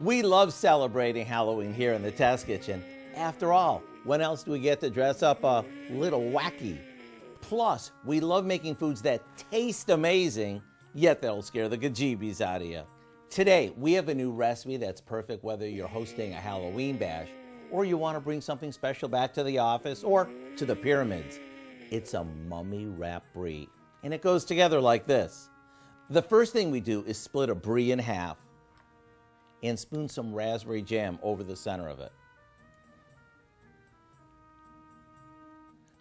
We love celebrating Halloween here in the Test Kitchen. After all, when else do we get to dress up a little wacky? Plus, we love making foods that taste amazing, yet they'll scare the gajeebies out of you. Today, we have a new recipe that's perfect whether you're hosting a Halloween bash or you want to bring something special back to the office or to the pyramids. It's a mummy wrap brie, and it goes together like this. The first thing we do is split a brie in half and spoon some raspberry jam over the center of it.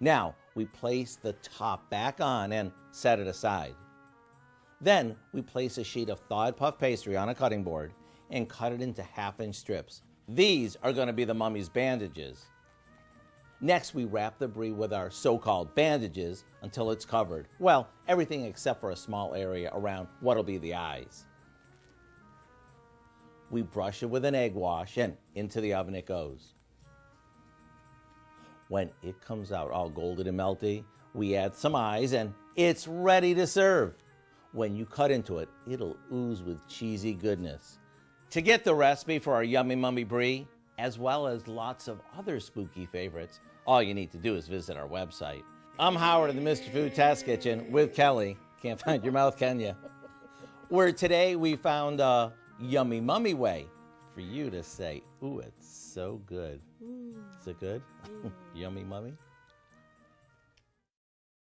Now, we place the top back on and set it aside. Then, we place a sheet of thawed puff pastry on a cutting board and cut it into half-inch strips. These are going to be the mummy's bandages. Next, we wrap the brie with our so-called bandages until it's covered. Well, everything except for a small area around what'll be the eyes. We brush it with an egg wash and into the oven it goes. When it comes out all golden and melty, we add some eyes and it's ready to serve. When you cut into it, it'll ooze with cheesy goodness. To get the recipe for our Yummy Mummy Brie, as well as lots of other spooky favorites, all you need to do is visit our website. I'm Howard in the Mr. Food Test Kitchen with Kelly. Can't find your mouth, can you? Where today we found a Yummy Mummy way for you to say, ooh, it's so good. Is it good? Yummy Mummy?